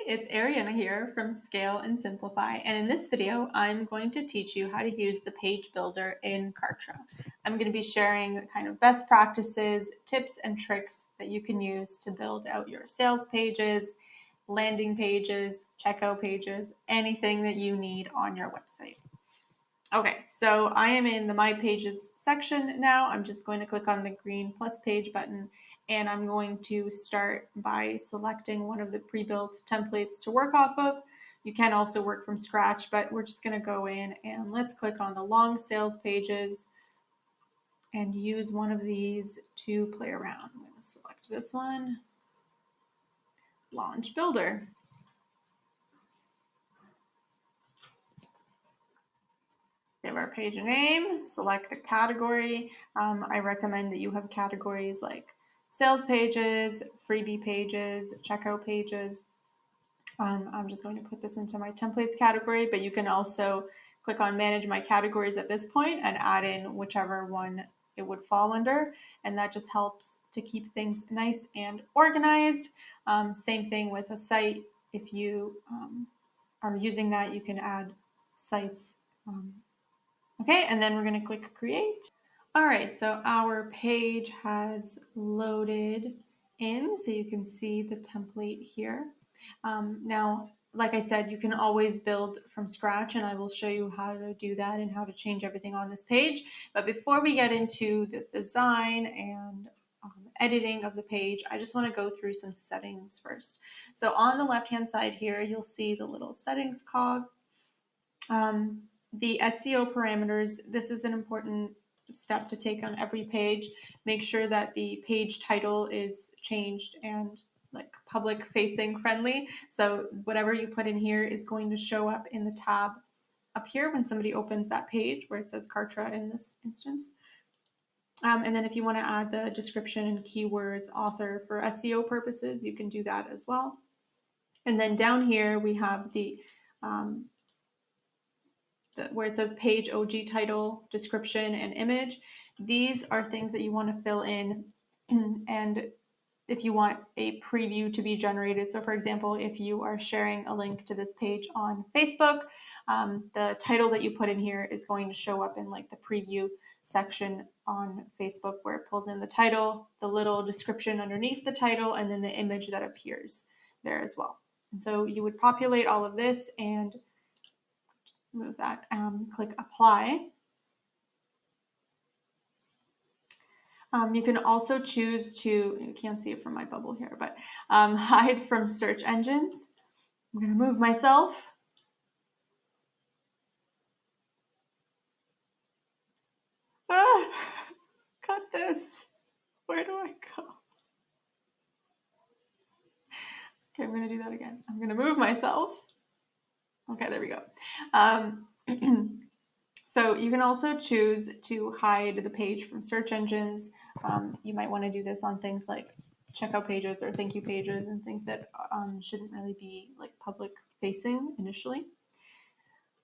it's Ariana here from Scale and Simplify, and in this video I'm going to teach you how to use the page builder in Kartra. I'm going to be sharing kind of best practices, tips and tricks that you can use to build out your sales pages, landing pages, checkout pages, anything that you need on your website. Okay, so I am in the My Pages section now. I'm just going to click on the green plus page button, and I'm going to start by selecting one of the pre-built templates to work off of. You can also work from scratch, but we're just going to go in and let's click on the long sales pages and use one of these to play around. I'm going to select this one, Launch Builder. Give our page a name, select a category. I recommend that you have categories like sales pages, freebie pages, checkout pages. I'm just going to put this into my templates category, but you can also click on manage my categories at this point and add in whichever one it would fall under, and that just helps to keep things nice and organized. Same thing with a site. If you are using that, you can add sites. Okay, and then we're going to click create. All right, so our page has loaded in, so you can see the template here. Now, like I said, you can always build from scratch, and I will show you how to do that and how to change everything on this page. But before we get into the design and editing of the page, I just want to go through some settings first. So on the left-hand side here, you'll see the little settings cog. The SEO parameters, this is an important step to take on every page. Make sure that the page title is changed and like public facing friendly. So whatever you put in here is going to show up in the tab up here when somebody opens that page where it says Kartra in this instance. And then if you want to add the description and keywords author for SEO purposes, you can do that as well. And then down here we have the where it says page OG title, description, and image. These are things that you want to fill in, and if you want a preview to be generated. So for example, if you are sharing a link to this page on Facebook, the title that you put in here is going to show up in like the preview section on Facebook, where it pulls in the title, the little description underneath the title, and then the image that appears there as well. And so you would populate all of this and move that, click apply. You can also choose to, you can't see it from my bubble here, but hide from search engines. I'm going to move myself. Cut this. Where do I go? Okay, I'm going to do that again. I'm going to move myself. Okay, there we go. So you can also choose to hide the page from search engines. You might want to do this on things like checkout pages or thank you pages and things that shouldn't really be like public facing initially.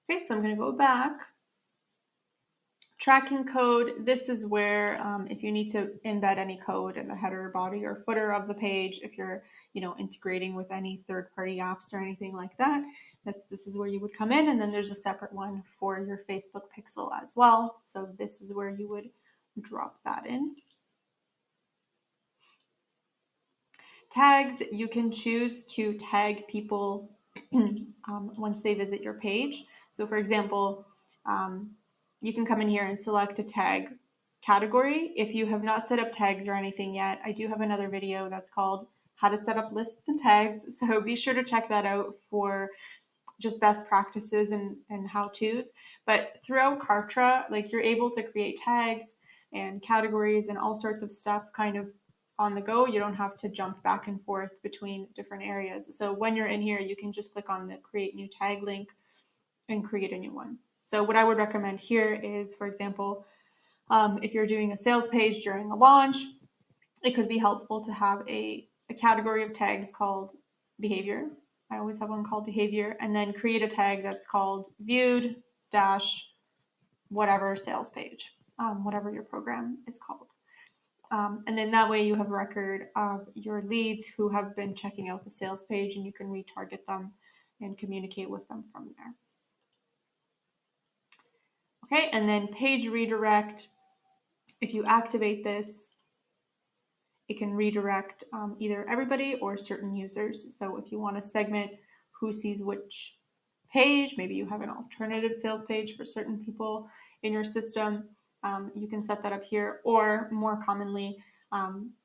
Okay, so I'm going to go back. Tracking code, this is where if you need to embed any code in the header, body, or footer of the page, if you're integrating with any third-party apps or anything like that, this is where you would come in, and then there's a separate one for your Facebook pixel as well. So this is where you would drop that in. Tags, you can choose to tag people once they visit your page. So for example, you can come in here and select a tag category. If you have not set up tags or anything yet, I do have another video that's called how to set up lists and tags. So be sure to check that out for just best practices and how-tos. But throughout Kartra, like you're able to create tags and categories and all sorts of stuff kind of on the go. You don't have to jump back and forth between different areas. So when you're in here, you can just click on the create new tag link and create a new one. So what I would recommend here is, for example, if you're doing a sales page during a launch, it could be helpful to have a category of tags called behavior. I always have one called behavior, and then create a tag that's called viewed dash whatever sales page, whatever your program is called. And then that way you have a record of your leads who have been checking out the sales page, and you can retarget them and communicate with them from there. Okay, and then page redirect. If you activate this, it can redirect either everybody or certain users. So if you want to segment who sees which page, maybe you have an alternative sales page for certain people in your system, you can set that up here. Or more commonly,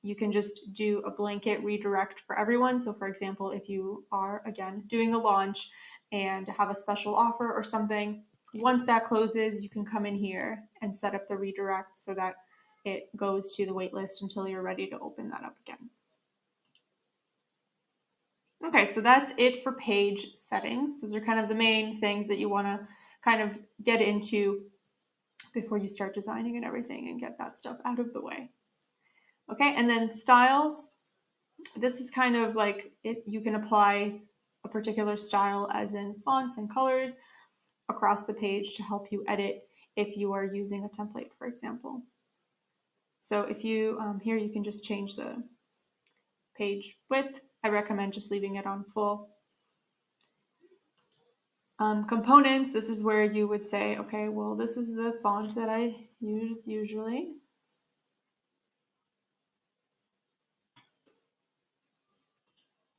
you can just do a blanket redirect for everyone. So for example, if you are, again, doing a launch and have a special offer or something, once that closes, you can come in here and set up the redirect so that it goes to the wait list until you're ready to open that up again. Okay, so that's it for page settings. Those are kind of the main things that you want to kind of get into before you start designing and everything and get that stuff out of the way. Okay, and then styles. This is kind of like you can apply a particular style, as in fonts and colors, across the page to help you edit if you are using a template, for example. So if you, here you can just change the page width. I recommend just leaving it on full. Components, this is where you would say, okay, well, this is the font that I use usually.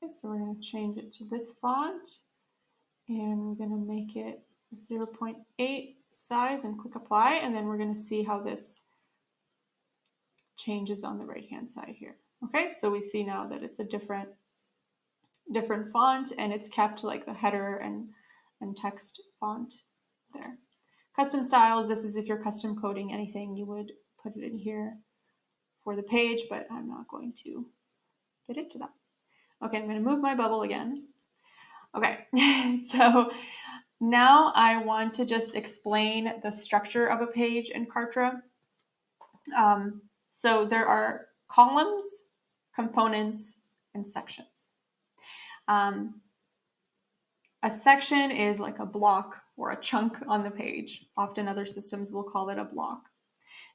Okay, so we're going to change it to this font, and we're going to make it 0.8 size and click apply, and then we're going to see how this changes on the right hand side here. Okay, so we see now that it's a different font, and it's kept like the header and text font there. Custom styles, this is if you're custom coding anything, you would put it in here for the page, but I'm not going to get into that. Okay, I'm going to move my bubble again. Okay, so now I want to just explain the structure of a page in Kartra. So there are columns, components, and sections. A section is like a block or a chunk on the page. Often other systems will call it a block.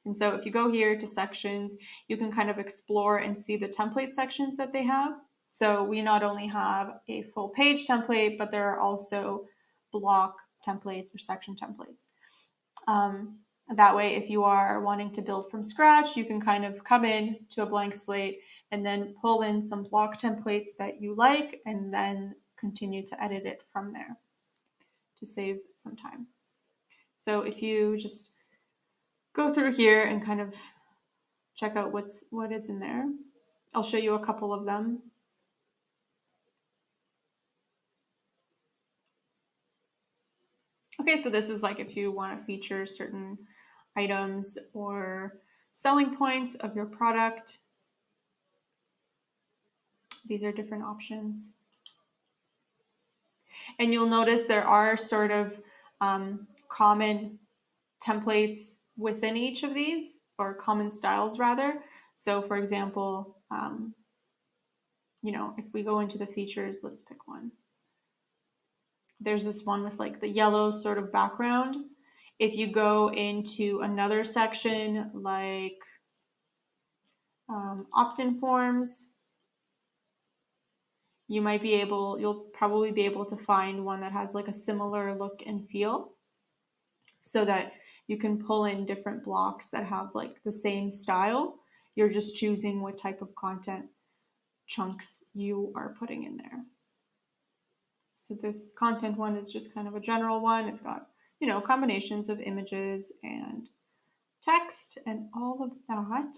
And so if you go here to sections, you can kind of explore and see the template sections that they have. So we not only have a full page template, but there are also block templates or section templates. That way, if you are wanting to build from scratch, you can kind of come in to a blank slate and then pull in some block templates that you like, and then continue to edit it from there to save some time. So if you just go through here and kind of check out what is in there, I'll show you a couple of them. Okay, so this is like if you want to feature certain items or selling points of your product. These are different options. And you'll notice there are sort of common templates within each of these, or common styles rather. So for example, if we go into the features, let's pick one. There's this one with like the yellow sort of background. If you go into another section like opt-in forms, you'll probably be able to find one that has like a similar look and feel, so that you can pull in different blocks that have like the same style. You're just choosing what type of content chunks you are putting in there. So this content one is just kind of a general one. It's got, combinations of images and text and all of that.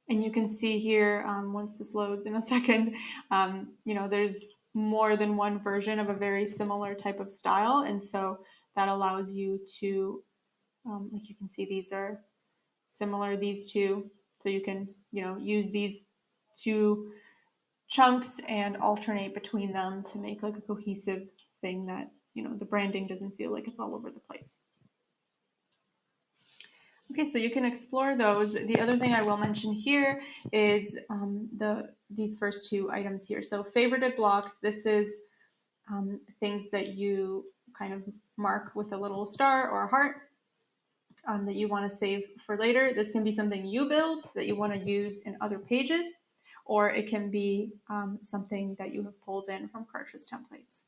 And you can see here, once this loads in a second, there's more than one version of a very similar type of style. And so that allows you to, like you can see, these are similar, these two. So you can, use these two chunks and alternate between them to make like a cohesive thing that, the branding doesn't feel like it's all over the place. Okay, so you can explore those. The other thing I will mention here is these first two items here. So favorited blocks, this is things that you kind of mark with a little star or a heart. that you want to save for later. This can be something you build that you want to use in other pages, or it can be something that you have pulled in from Kartra's templates.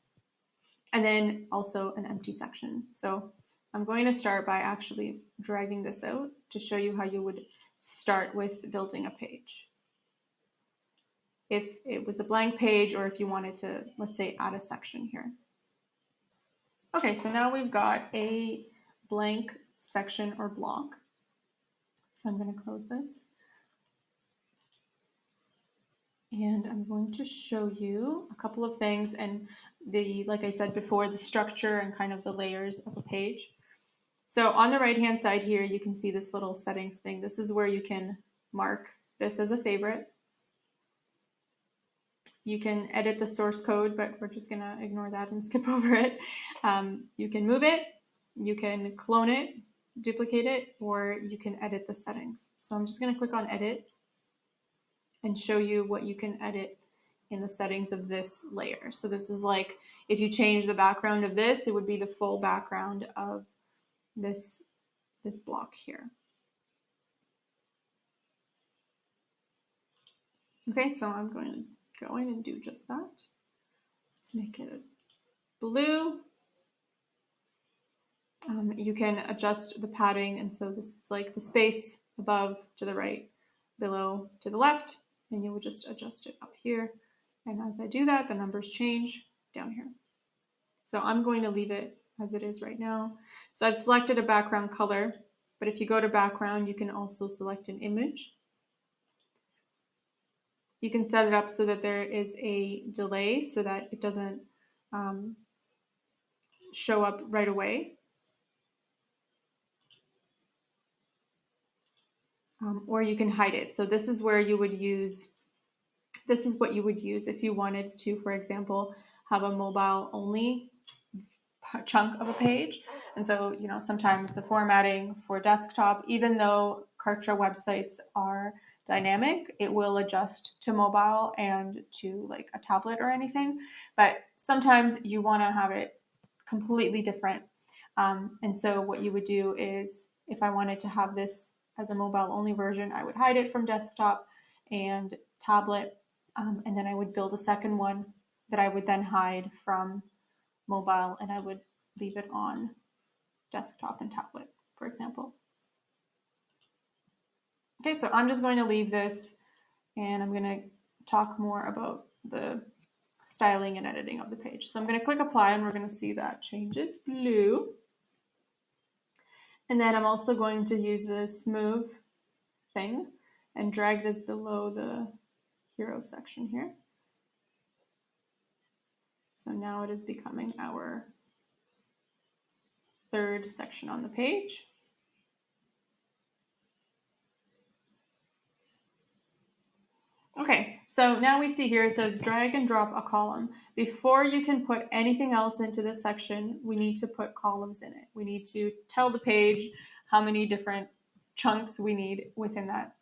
And then also an empty section. So I'm going to start by actually dragging this out to show you how you would start with building a page. If it was a blank page, or if you wanted to, let's say, add a section here. Okay, so now we've got a blank section or block. So I'm going to close this. And I'm going to show you a couple of things, and like I said before, the structure and kind of the layers of a page. So on the right hand side here, you can see this little settings thing. This is where you can mark this as a favorite. You can edit the source code, but we're just going to ignore that and skip over it. You can move it, you can clone it, duplicate it, or you can edit the settings. So I'm just going to click on edit and show you what you can edit in the settings of this layer. So this is like, if you change the background of this, it would be the full background of this block here. Okay, so I'm going to go in and do just that. Let's make it blue. You can adjust the padding, and so this is like the space above to the right, below to the left, and you will just adjust it up here. And as I do that, the numbers change down here. So I'm going to leave it as it is right now. So I've selected a background color, but if you go to background, you can also select an image. You can set it up so that there is a delay so that it doesn't show up right away. Or you can hide it. So this is where you would use, this is what you would use if you wanted to, for example, have a mobile only chunk of a page. And so, you know, sometimes the formatting for desktop, even though Kartra websites are dynamic, it will adjust to mobile and to like a tablet or anything. But sometimes you want to have it completely different. And so what you would do is, if I wanted to have this as a mobile only version, I would hide it from desktop and tablet, and then I would build a second one that I would then hide from mobile, and I would leave it on desktop and tablet, for example. Okay, so I'm just going to leave this, and I'm going to talk more about the styling and editing of the page. So I'm going to click apply, and we're going to see that changes blue. And then I'm also going to use this move thing and drag this below the hero section here. So now it is becoming our third section on the page. Okay, so now we see here it says drag and drop a column. Before you can put anything else into this section, we need to put columns in it. We need to tell the page how many different chunks we need within that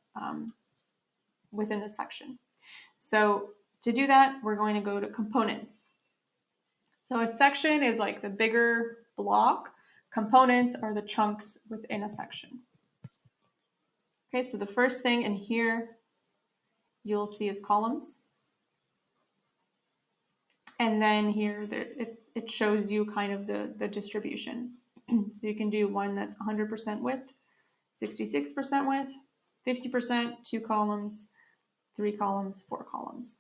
within the section. So to do that, we're going to go to components. So a section is like the bigger block. Components are the chunks within a section. Okay, so the first thing in here you'll see is columns. And then here it shows you kind of the distribution. So you can do one that's 100% width, 66% width, 50%, 2 columns, 3 columns, 4 columns.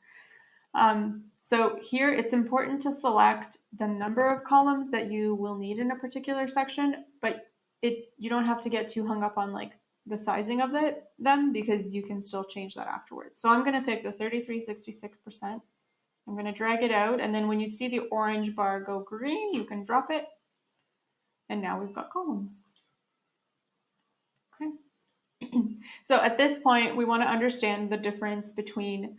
So here it's important to select the number of columns that you will need in a particular section, but you don't have to get too hung up on like the sizing of them, because you can still change that afterwards. So I'm going to pick the 33, 66%. I'm going to drag it out, and then when you see the orange bar go green, you can drop it, and now we've got columns. Okay. So at this point, we want to understand the difference between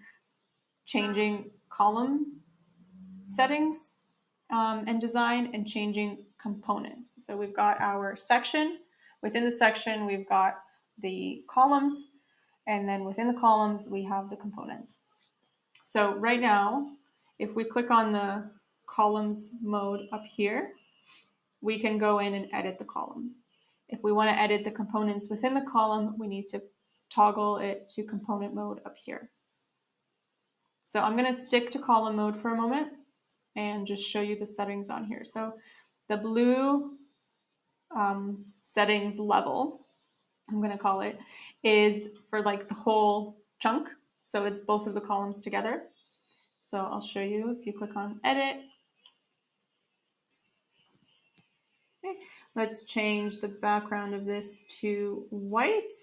changing column settings and design and changing components. So we've got our section. Within the section, we've got the columns, and then within the columns, we have the components. So right now, if we click on the columns mode up here, we can go in and edit the column. If we want to edit the components within the column, we need to toggle it to component mode up here. So I'm going to stick to column mode for a moment and just show you the settings on here. So the blue settings level, I'm going to call it, is for like the whole chunk. So it's both of the columns together. So I'll show you if you click on edit. Okay. Let's change the background of this to white.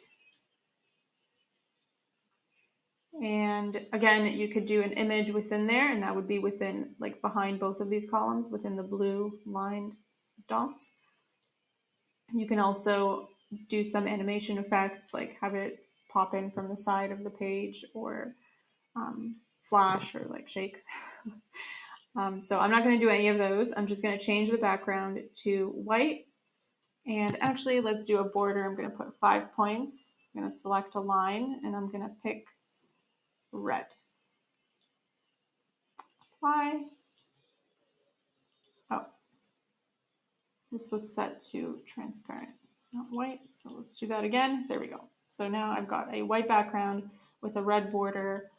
And again, you could do an image within there, and that would be within, like behind both of these columns, within the blue lined dots. You can also do some animation effects, like have it pop in from the side of the page, or flash, or like shake. So I'm not going to do any of those. I'm just going to change the background to white. And actually, let's do a border. I'm going to put 5 points. I'm going to select a line, and I'm going to pick red. Apply. Oh, this was set to transparent, not white. So let's do that again. There we go. So now I've got a white background with a red border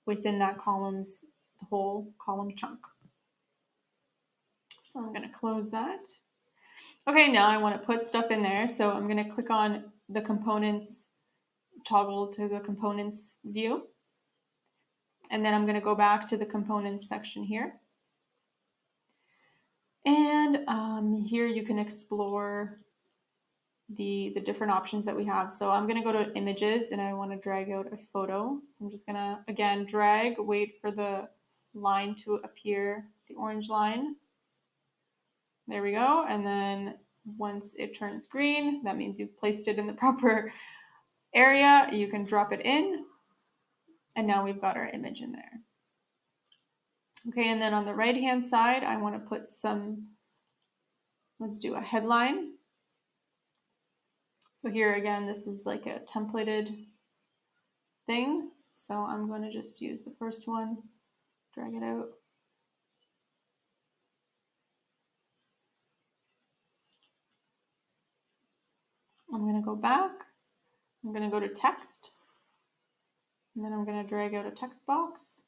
within that column's, the whole column chunk. So I'm going to close that. Okay, now I want to put stuff in there. So I'm going to click on the components, toggle to the components view. And then I'm going to go back to the components section here. And here you can explore the different options that we have. So I'm going to go to images, and I want to drag out a photo. So I'm just going to, again, drag, wait for the line to appear, the orange line. There we go. And then once it turns green, that means you've placed it in the proper area. You can drop it in, and now we've got our image in there. Okay, and then on the right hand side, I want to put some, let's do a headline. So here again, this is like a templated thing. So I'm going to just use the first one, drag it out. I'm going to go back. I'm going to go to text. And then I'm going to drag out a text box.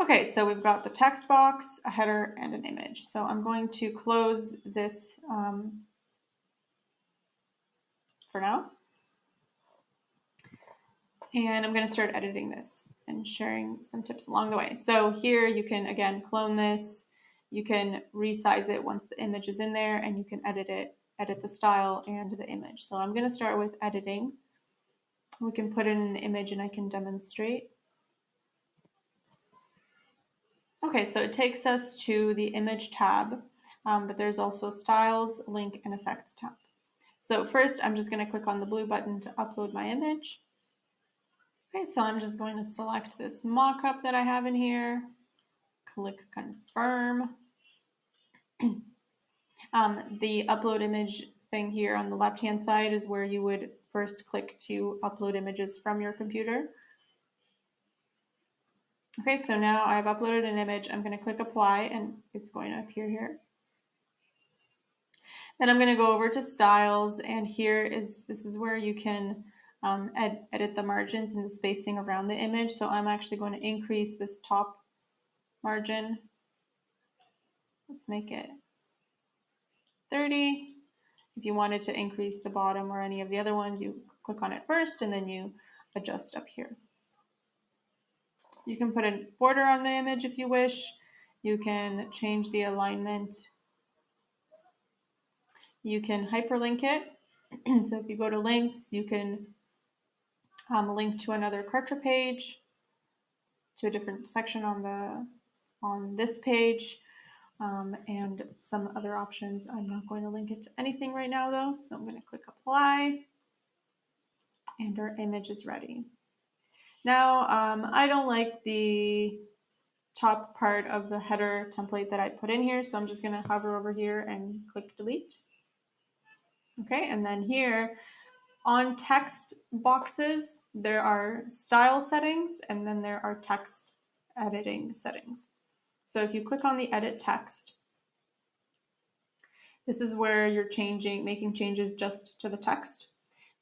Okay, so we've got the text box, a header, and an image. So I'm going to close this for now. And I'm going to start editing this and sharing some tips along the way. So here you can, again, clone this. You can resize it once the image is in there, and you can edit it, edit the style and the image. So I'm going to start with editing. We can put in an image and I can demonstrate. Okay, so it takes us to the image tab, but there's also styles, link, and effects tab. So first, I'm just going to click on the blue button to upload my image. Okay, so I'm just going to select this mock-up that I have in here, click confirm. The upload image thing here on the left-hand side is where you would first click to upload images from your computer. Okay, so now I've uploaded an image. I'm going to click apply, and it's going to appear here. Then I'm going to go over to styles, and this is where you can edit the margins and the spacing around the image. So I'm actually going to increase this top margin. Let's make it 30. If you wanted to increase the bottom or any of the other ones, you click on it first and then you adjust up here. You can put a border on the image if you wish. You can change the alignment. You can hyperlink it. So if you go to links, you can link to another Kartra page, to a different section on this page, and some other options. I'm not going to link it to anything right now though, so I'm going to click apply, and our image is ready. Now, I don't like the top part of the header template that I put in here, so I'm just going to hover over here and click delete. Okay, and then here on text boxes, there are style settings, and then there are text editing settings. So if you click on the edit text, This is where you're making changes just to the text,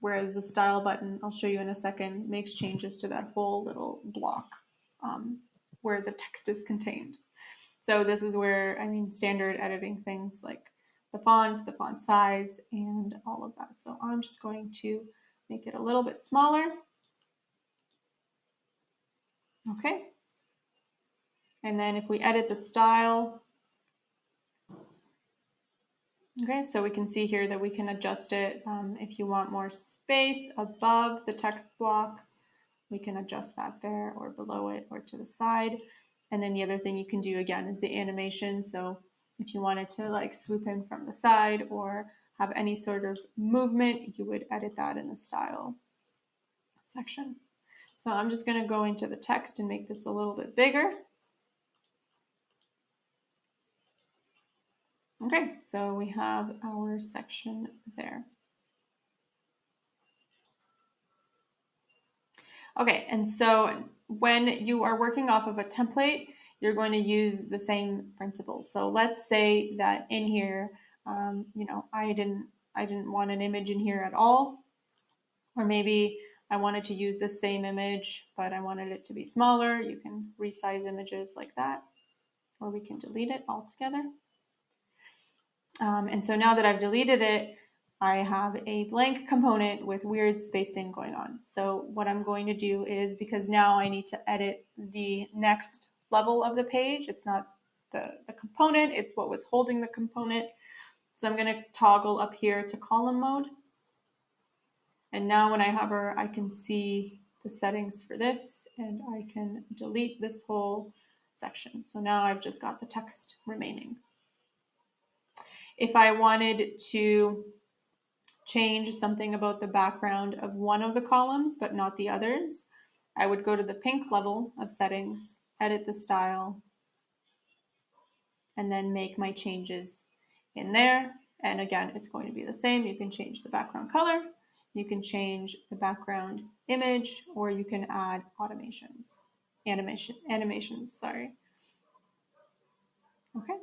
whereas the style button, I'll show you in a second, makes changes to that whole little block where the text is contained. So this is where, standard editing things like the font size, and all of that. So I'm just going to make it a little bit smaller. Okay. And then if we edit the style, okay, so we can see here that we can adjust it. If you want more space above the text block, we can adjust that there, or below it, or to the side. And then the other thing you can do again is the animation. So if you wanted to like swoop in from the side or have any sort of movement, you would edit that in the style section. So I'm just going to go into the text and make this a little bit bigger. Okay, so we have our section there. Okay, and so when you are working off of a template, you're going to use the same principles. So let's say that in here, I didn't want an image in here at all, or maybe I wanted to use the same image, but I wanted it to be smaller. You can resize images like that, or we can delete it altogether. And so now that I've deleted it, I have a blank component with weird spacing going on. So what I'm going to do is, because now I need to edit the next level of the page, it's not the component, it's what was holding the component. So I'm going to toggle up here to column mode. And now when I hover, I can see the settings for this, and I can delete this whole section. So now I've just got the text remaining. If I wanted to change something about the background of one of the columns but not the others, I would go to the pink level of settings, edit the style, and then make my changes in there. And again, it's going to be the same. You can change the background color, you can change the background image, or you can add animations, sorry. Okay,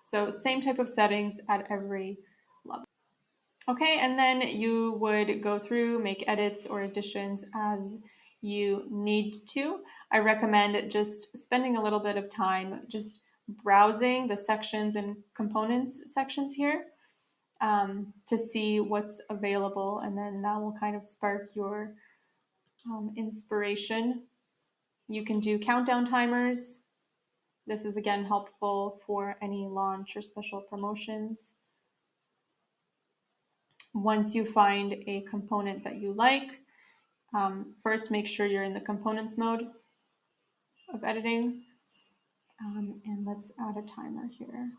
so same type of settings at every level. Okay, and then you would go through, make edits or additions as you need to. I recommend just spending a little bit of time just browsing the sections and components sections here to see what's available, and then that will kind of spark your inspiration. You can do countdown timers. This is again helpful for any launch or special promotions. Once you find a component that you like, first make sure you're in the components mode of editing. And let's add a timer here.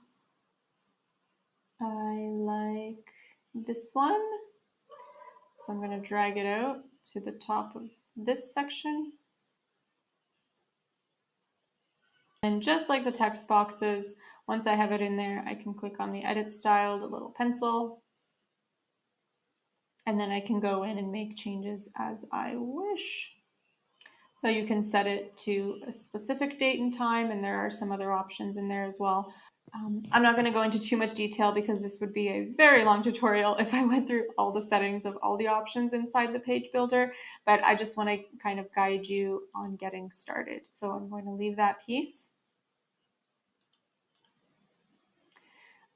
I like this one. So I'm going to drag it out to the top of this section. And just like the text boxes, once I have it in there, I can click on the edit style, the little pencil, and then I can go in and make changes as I wish. So you can set it to a specific date and time, and there are some other options in there as well. I'm not going to go into too much detail because this would be a very long tutorial if I went through all the settings of all the options inside the page builder, but I just want to kind of guide you on getting started. So I'm going to leave that piece.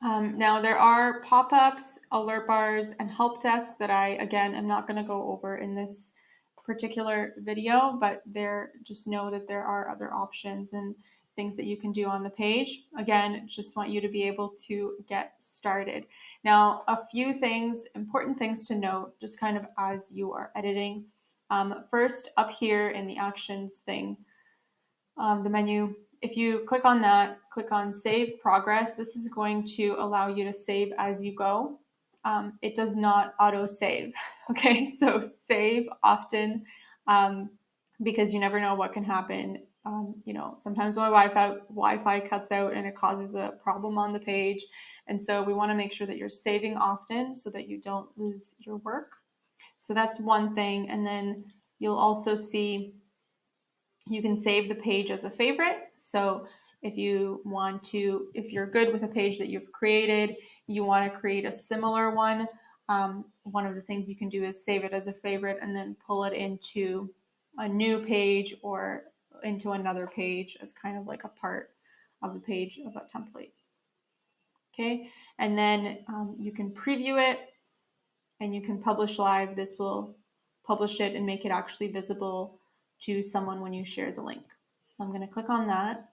Now there are pop-ups, alert bars, and help desk that I, again, am not going to go over in this particular video, but just know that there are other options and things that you can do on the page. Again, just want you to be able to get started. Now, a few things, important things to note, just kind of as you are editing. First, up here in the actions thing, the menu, if you click on that, click on Save Progress. This is going to allow you to save as you go. It does not auto-save, okay? So save often because you never know what can happen. Sometimes my Wi-Fi cuts out and it causes a problem on the page. And so we want to make sure that you're saving often so that you don't lose your work. So that's one thing. And then you'll also see you can save the page as a favorite. So if you're good with a page that you've created, you want to create a similar one, one of the things you can do is save it as a favorite and then pull it into a new page or into another page as kind of like a part of the page of a template. Okay, and then you can preview it and you can publish live. This will publish it and make it actually visible to someone when you share the link. So I'm going to click on that.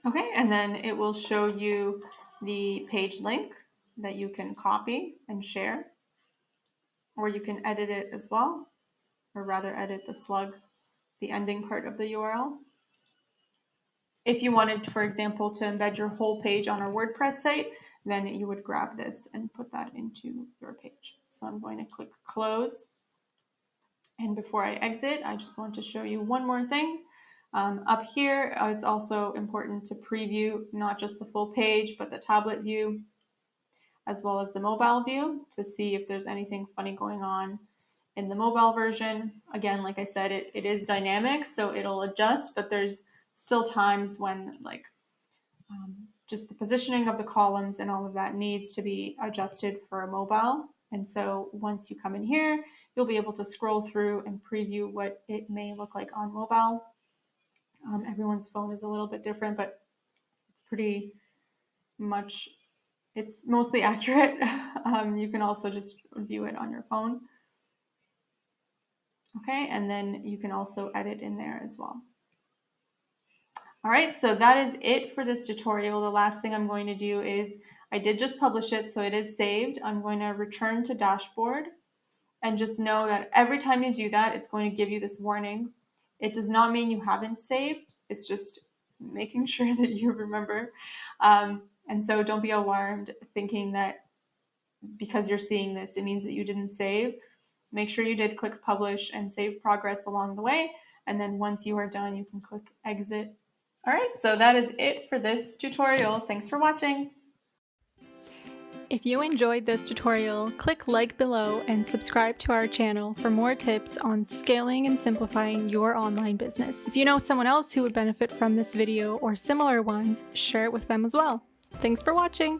Okay, and then it will show you the page link that you can copy and share, or you can edit it as well, or rather edit the slug, the ending part of the URL. If you wanted, for example, to embed your whole page on a WordPress site, then you would grab this and put that into your page. So I'm going to click close. And before I exit, I just want to show you one more thing. Up here, it's also important to preview not just the full page, but the tablet view, as well as the mobile view, to see if there's anything funny going on in the mobile version. Again, like I said, it is dynamic, so it'll adjust, but there's still times when just the positioning of the columns and all of that needs to be adjusted for a mobile. And so once you come in here, you'll be able to scroll through and preview what it may look like on mobile. Everyone's phone is a little bit different, but it's pretty much, it's mostly accurate. You can also just view it on your phone. Okay, and then you can also edit in there as well. All right, so that is it for this tutorial. The last thing I'm going to do is, I did just publish it, so it is saved. I'm going to return to dashboard, and just know that every time you do that, it's going to give you this warning. It does not mean you haven't saved. It's just making sure that you remember. And so don't be alarmed thinking that because you're seeing this, it means that you didn't save. Make sure you did click publish and save progress along the way. And then once you are done, you can click exit. All right, so that is it for this tutorial. Thanks for watching. If you enjoyed this tutorial, click like below and subscribe to our channel for more tips on scaling and simplifying your online business. If you know someone else who would benefit from this video or similar ones, share it with them as well. Thanks for watching!